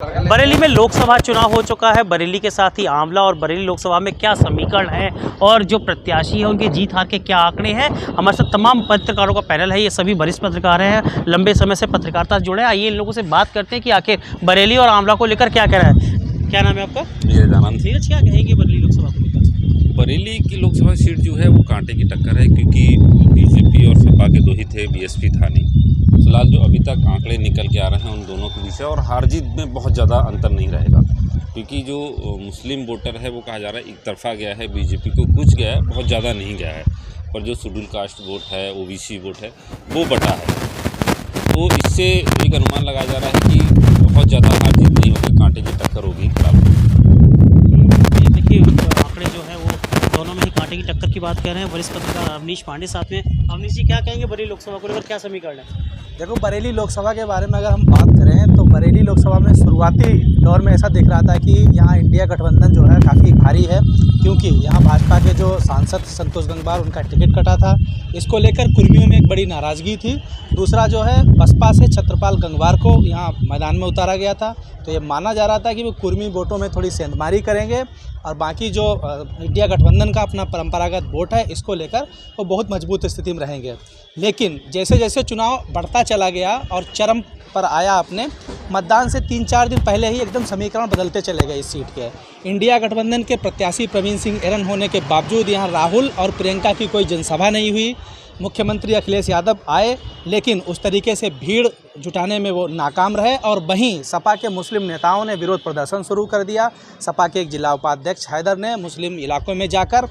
बरेली में लोकसभा चुनाव हो चुका है। बरेली के साथ ही आंवला और बरेली लोकसभा में क्या समीकरण है और जो प्रत्याशी है उनके जीत हार के क्या आंकड़े हैं। हमारे साथ तमाम पत्रकारों का पैनल है। ये सभी वरिष्ठ पत्रकार हैं, लंबे समय से पत्रकारिता से जुड़े हैं। आइए इन लोगों से बात करते हैं कि आखिर बरेली और आंवला को लेकर क्या कह रहा है। क्या नाम है आपका? धीरज, क्या कहेंगे बरेली लोकसभा को लेकर? बरेली की लोकसभा सीट जो है वो कांटे की टक्कर है, क्योंकि बीजेपी और सपा के दो ही थे, बीएसपी था नहीं। फिलहाल जो अभी तक आंकड़े निकल के आ रहे हैं उन दोनों के बीच है, और हार जीत में बहुत ज़्यादा अंतर नहीं रहेगा, क्योंकि जो मुस्लिम वोटर है वो कहा जा रहा है एक तरफा गया है, बीजेपी को कुछ गया है, बहुत ज़्यादा नहीं गया है। पर जो शेड्यूल कास्ट वोट है, ओबीसी वोट है, वो बटा है। तो इससे एक अनुमान लगाया जा रहा है कि बहुत ज़्यादा हार जीत नहीं होगी, कांटे की टक्कर होगी। देखिए आंकड़े जो है वो दोनों में ही कांटे की टक्कर की बात कर रहे हैं। वरिष्ठ पत्रकार अवनीश पांडे साथ में। अवनीश जी, क्या कहेंगे बरेली लोकसभा को लेकर क्या समीकरण है? देखो, बरेली लोकसभा के बारे में अगर हम बात करें तो बरेली लोकसभा में शुरुआती दौर में ऐसा दिख रहा था कि यहाँ इंडिया गठबंधन जो है काफ़ी भारी है, क्योंकि यहाँ भाजपा के जो सांसद संतोष गंगवार, उनका टिकट कटा था। इसको लेकर कुर्मियों में एक बड़ी नाराज़गी थी। दूसरा जो है, बसपा से छत्रपाल गंगवार को यहाँ मैदान में उतारा गया था, तो ये माना जा रहा था कि वो कुर्मी वोटों में थोड़ी सेंधमारी करेंगे और बाकी जो इंडिया गठबंधन का अपना परंपरागत वोट है, इसको लेकर वो बहुत मजबूत स्थिति में रहेंगे। लेकिन जैसे जैसे चुनाव बढ़ता चला गया और चरम पर आया, अपने मतदान से 3-4 दिन पहले ही एकदम समीकरण बदलते चले गए इस सीट के। इंडिया गठबंधन के प्रत्याशी प्रवीण सिंह ऐरन होने के बावजूद यहाँ राहुल और प्रियंका की कोई जनसभा नहीं हुई। मुख्यमंत्री अखिलेश यादव आए, लेकिन उस तरीके से भीड़ जुटाने में वो नाकाम रहे। और वहीं सपा के मुस्लिम नेताओं ने विरोध प्रदर्शन शुरू कर दिया। सपा के एक जिला उपाध्यक्ष हैदर ने मुस्लिम इलाकों में जाकर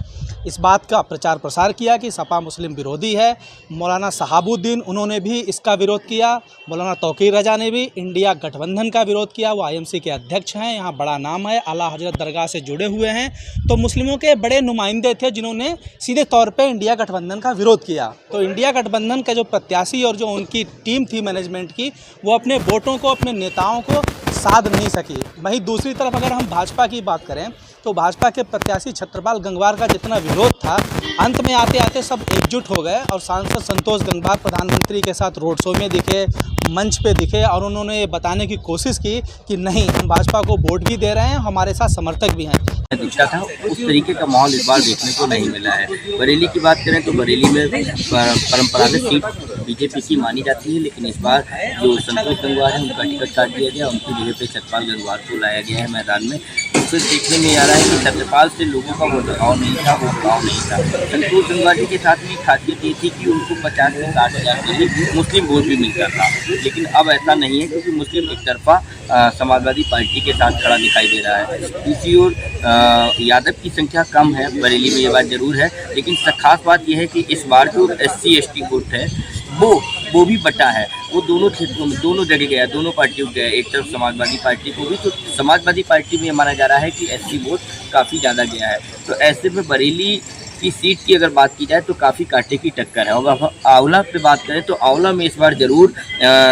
इस बात का प्रचार प्रसार किया कि सपा मुस्लिम विरोधी है। मौलाना शहाबुद्दीन, उन्होंने भी इसका विरोध किया। मौलाना तौकीर रजा ने भी इंडिया गठबंधन का विरोध किया। वो आईएमसी के अध्यक्ष हैं, यहाँ बड़ा नाम है, आला हजरत दरगाह से जुड़े हुए हैं। तो मुस्लिमों के बड़े नुमाइंदे थे जिन्होंने सीधे तौर पे इंडिया गठबंधन का विरोध किया। तो इंडिया गठबंधन का जो प्रत्याशी और जो उनकी टीम थी मैनेजमेंट की, वो अपने वोटों को, अपने नेताओं को साध नहीं सकी। वहीं दूसरी तरफ अगर हम भाजपा की बात करें तो भाजपा के प्रत्याशी छत्रपाल गंगवार का जितना विरोध था, अंत में आते आते सब एकजुट हो गए और सांसद संतोष गंगवार प्रधानमंत्री के साथ रोड शो में दिखे, मंच पे दिखे, और उन्होंने ये बताने की कोशिश की कि नहीं, हम भाजपा को वोट भी दे रहे हैं, हमारे साथ समर्थक भी हैं। दिखता था, उस तरीके का माहौल इस बार देखने को नहीं मिला है। बरेली की बात करें तो बरेली में परंपरागत सीट बीजेपी की मानी जाती है, लेकिन इस बार जो संतोष गंगवार है उनका टिकट काट दिया गया, उनकी जगह पे छत्रपाल गंगवार को लाया गया है मैदान में। उससे देखने में आ रहा है कि छत्रपाल से लोगों का वो लगाव नहीं था, वो लगाव नहीं था। संतोष गंगवार जी के साथ में खासियत ये थी कि उनको 50 से 60 हज़ार के मुस्लिम वोट भी मिलता था, लेकिन अब ऐसा नहीं है, क्योंकि मुस्लिम एक तरफा समाजवादी पार्टी के साथ खड़ा दिखाई दे रहा है। दूसरी ओर यादव की संख्या कम है बरेली में, ये बात जरूर है, लेकिन खास बात यह है कि इस बार जो SC/ST वोट है वो भी बटा है। वो दोनों क्षेत्रों में, दोनों जगह गया, दोनों पार्टियों गया। एक तरफ समाजवादी पार्टी को भी, तो समाजवादी पार्टी में ये माना जा रहा है कि SC वोट काफ़ी ज़्यादा गया है। तो ऐसे में बरेली की सीट की अगर बात की जाए तो काफ़ी कांटे की टक्कर है। और अगर आंवला पे बात करें तो आंवला में इस बार ज़रूर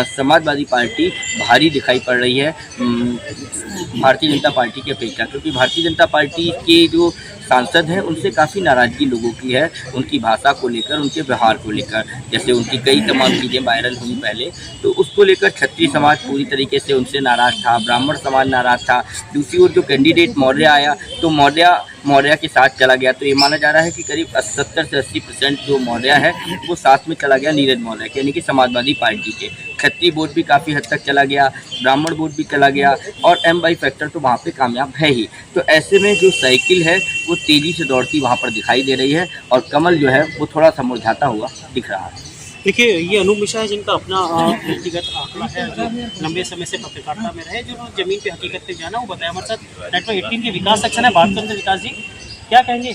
समाजवादी पार्टी भारी दिखाई पड़ रही है भारतीय जनता पार्टी की अपेक्षा, क्योंकि भारतीय जनता पार्टी के जो सांसद हैं उनसे काफ़ी नाराज़गी लोगों की है, उनकी भाषा को लेकर, उनके व्यवहार को लेकर। जैसे उनकी कई तमाम चीज़ें वायरल हुई पहले, तो उसको लेकर क्षत्रिय समाज पूरी तरीके से उनसे नाराज़ था, ब्राह्मण समाज नाराज़ था। दूसरी ओर जो कैंडिडेट मौर्य आया तो मौर्य के साथ चला गया। तो ये माना जा रहा है कि करीब 70 से 80% जो मौर्य है वो साथ में चला गया नीरज मौर्य के, यानी कि समाजवादी पार्टी के। क्षत्रिय वोट भी काफ़ी हद तक चला गया, ब्राह्मण वोट भी चला गया, और MY फैक्टर तो वहाँ पे कामयाब है ही। तो ऐसे में जो साइकिल है वो तेज़ी से दौड़ती वहाँ पर दिखाई दे रही है, और कमल जो है वो थोड़ा सा मुरझाता हुआ दिख रहा है। देखिए, ये अनूप मिश्रा है जिनका अपना व्यक्तिगत आंकड़ा है, जो लंबे समय से पत्रकारिता में रहे, जो जमीन पे हकीकत पे जाना, वो बताया। हमारे साथ नेटवर्क 18 के विकास सेक्शन है, बात करेंगे। विकास जी, क्या कहेंगे,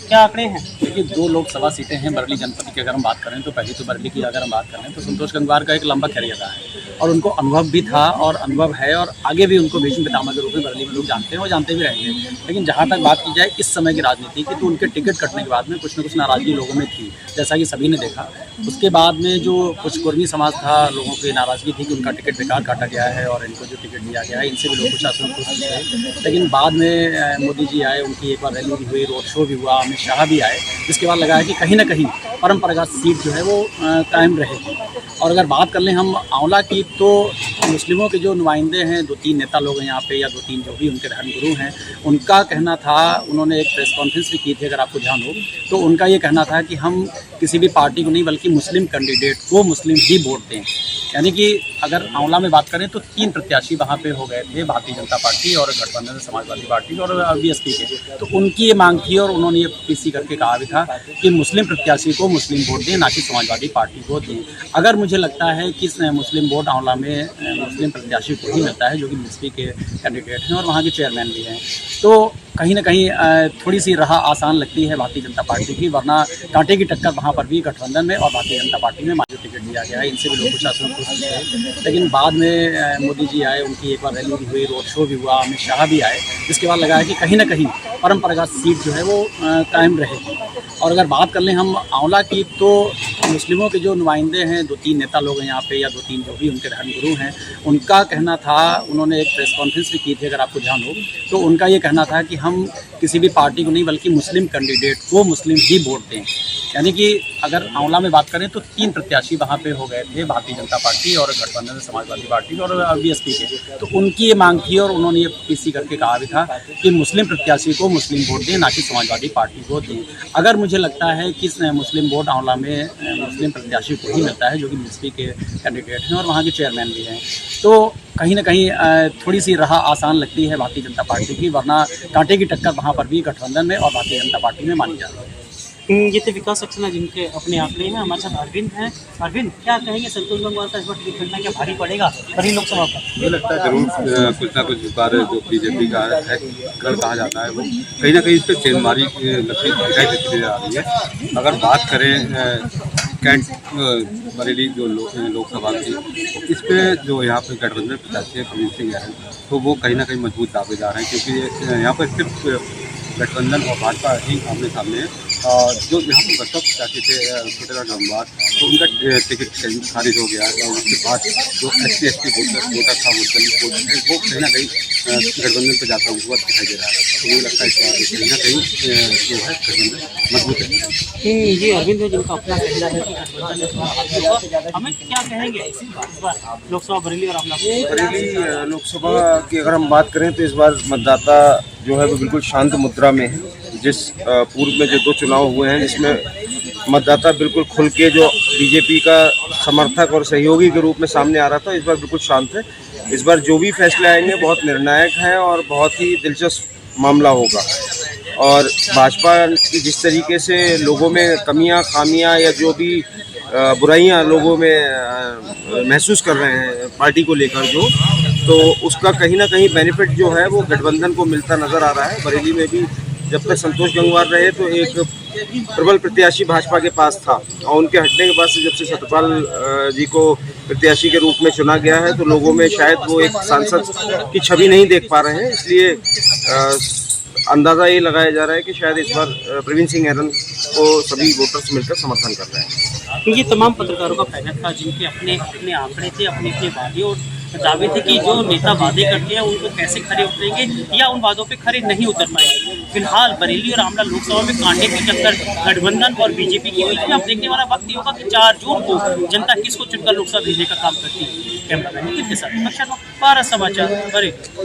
क्या आंकड़े हैं? देखिए, 2 लोकसभा सीटें हैं बरेली जनपद की। अगर हम बात करें तो पहली तो बरेली की अगर हम बात करें तो संतोष गंगवार का एक लंबा करियर रहा है, और उनको अनुभव भी था और अनुभव है, और आगे भी उनको भीष्म पितामह के रूप में बरेली में लोग जानते हैं और जानते भी रहेंगे। लेकिन जहाँ तक बात की जाए इस समय की राजनीति की, तो उनके टिकट कटने के बाद में कुछ न कुछ नाराज़गी लोगों में थी, जैसा कि सभी ने देखा। उसके बाद में जो कुछ कुर्मी समाज था, लोगों की नाराज़गी थी कि उनका टिकट बेकार काटा गया है और इनको जो टिकट दिया गया है, इनसे भी लोग कुछ असंतुष्ट थे। लेकिन बाद में मोदी जी आए, उनकी एक बार रैली भी हुई, रोड शो भी हुआ, अमित शाह भी आए, जिसके बाद लगा है कि कहीं ना कहीं परंपरागत सीट जो है वो कायम रहेगी। और अगर बात कर लें हम आंवला की, तो मुस्लिमों के जो नुमाइंदे हैं, 2-3 नेता लोग हैं यहाँ पे, या 2-3 जो भी उनके धर्मगुरु हैं, उनका कहना था, उन्होंने एक प्रेस कॉन्फ्रेंस भी की थी अगर आपको ध्यान हो, तो उनका ये कहना था कि हम किसी भी पार्टी को नहीं बल्कि मुस्लिम कैंडिडेट को मुस्लिम ही वोट दें। यानी कि अगर आंवला में बात करें तो 3 प्रत्याशी वहाँ पे हो गए थे, भारतीय जनता पार्टी और गठबंधन समाजवादी पार्टी और बीएसपी के। तो उनकी ये मांग थी और उन्होंने ये पीसी करके कहा भी था कि मुस्लिम प्रत्याशी को मुस्लिम वोट दें, ना कि समाजवादी पार्टी को दें। अगर मुझे लगता है कि मुस्लिम वोट आंवला में मुस्लिम प्रत्याशी को ही मिलता है, जो कि बीएसपी के कैंडिडेट हैं और वहाँ के चेयरमैन भी हैं, तो कहीं ना कहीं थोड़ी सी राह आसान लगती है भारतीय जनता पार्टी की, वरना कांटे की टक्कर वहाँ पर भी गठबंधन में और भारतीय जनता पार्टी में जो टिकट दिया गया है, इनसे भी लोग कुछ असंतुष्ट थे। लेकिन बाद में मोदी जी आए, उनकी एक बार रैली भी हुई, रोड शो भी हुआ, अमित शाह भी आए, जिसके बाद लगा है कि कहीं ना कहीं परंपरागत सीट जो है वो कायम रहेगी। और अगर बात कर लें हम आंवला की, तो मुस्लिमों के जो नुमाइंदे हैं, 2-3 नेता लोग हैं यहाँ पे, या 2-3 जो भी उनके धर्मगुरु हैं, उनका कहना था, उन्होंने एक प्रेस कॉन्फ्रेंस भी की थी अगर आपको ध्यान हो, तो उनका ये कहना था कि हम किसी भी पार्टी को नहीं बल्कि मुस्लिम कैंडिडेट को मुस्लिम ही वोट दें। यानी कि अगर आंवला में बात करें तो 3 प्रत्याशी वहाँ पे हो गए थे, भारतीय जनता पार्टी और गठबंधन समाजवादी पार्टी और बीएसपी के। तो उनकी ये मांग थी और उन्होंने ये पीसी करके कहा भी था कि मुस्लिम प्रत्याशी को मुस्लिम वोट दें, ना कि समाजवादी पार्टी को दें। अगर मुझे लगता है कि मुस्लिम वोट आंवला में मुस्लिम प्रत्याशी को ही मिलता है, जो कि बीएसपी के कैंडिडेट हैं और वहाँ के चेयरमैन भी हैं, तो कहीं ना कहीं थोड़ी सी राह आसान लगती है भारतीय जनता पार्टी की, वरना कांटे की टक्कर वहाँ पर भी गठबंधन में और भारतीय जनता पार्टी में मानी जा रही है। ये थे विकास सक्सेना जिनके अपने आंकड़े हैं। हमारे साथ अरविंद हैं। अरविंद, क्या कहेंगे, संतोष गंगवार का इस बार टिकट मिलना क्या भारी पड़ेगा बड़ी लोकसभा पर? मुझे लगता है जरूर कुछ ना कुछ इस बार जो बीजेपी का है गढ़ कहा जाता है, वो कहीं ना कहीं इस पर चेंजमारी लगती दिखाई देती आ रही है। अगर बात करें कैंट बरेली जो लोकसभा की, तो इस पर जो यहाँ पे गठबंधन प्रत्याशी है प्रवीण सिंह है, तो वो कहीं ना कहीं मजबूत दावे जा रहे हैं, क्योंकि यहाँ पर सिर्फ गठबंधन और भाजपा ही आमने सामने है। जो यहाँ पर बसपा प्रत्याशी थे छोटेलाल गंगवार, तो उनका टिकट खारिज हो गया है। और उसके बाद जो SC/ST वोटर था, वो दलित वोटर है, वो कहीं ना कहीं गठबंधन पर जाता हुआ दिखाई दे रहा है। तो मुझे लगता है कहीं ना कहीं जो है गठबंधन मजबूत है। ये अरविंद है जिनका अपना कहना है कि गठबंधन इस बार हावी होगा। हमें क्या कहेंगे इस बार लोकसभा बरेली और आंवला? बरेली लोकसभा की अगर हम बात करें तो इस बार मतदाता जो है वो बिल्कुल शांत मुद्रा में है। जिस पूर्व में जो 2 चुनाव हुए हैं, जिसमें मतदाता बिल्कुल खुल के जो बीजेपी का समर्थक और सहयोगी के रूप में सामने आ रहा था, इस बार बिल्कुल शांत है। इस बार जो भी फैसले आएंगे बहुत निर्णायक हैं और बहुत ही दिलचस्प मामला होगा। और भाजपा की जिस तरीके से लोगों में कमियां, खामियां या जो भी बुराइयां लोगों में महसूस कर रहे हैं पार्टी को लेकर, तो उसका कहीं ना कहीं बेनिफिट जो है वो गठबंधन को मिलता नज़र आ रहा है। बरेली में भी जब तक संतोष गंगवार रहे तो एक प्रबल प्रत्याशी भाजपा के पास था, और उनके हटने के बाद से जब से सत्यपाल जी को प्रत्याशी के रूप में चुना गया है, तो लोगों में शायद वो एक सांसद की छवि नहीं देख पा रहे हैं। इसलिए अंदाज़ा ये लगाया जा रहा है कि शायद इस बार प्रवीण सिंह ऐरन को सभी वोटर्स मिलकर समर्थन कर रहे हैं। ये तमाम पत्रकारों का पैनल था जिनके अपने अपने आंकड़े थे, अपने अपने वादे और दावे थे कि जो नेता वादे करते हैं उनको कैसे खरे उतरेंगे या उन वादों पे खरे नहीं उतर पाएंगे। फिलहाल बरेली और आंवला लोकसभा में कांटे की टक्कर गठबंधन और बीजेपी की हुई थी। अब देखने वाला वक्त ये होगा कि 4 जून को जनता किसको चुनकर लोकसभा भेजने का काम करती है। कैमरामैन नितिन के साथ भारत समाचार बरेली।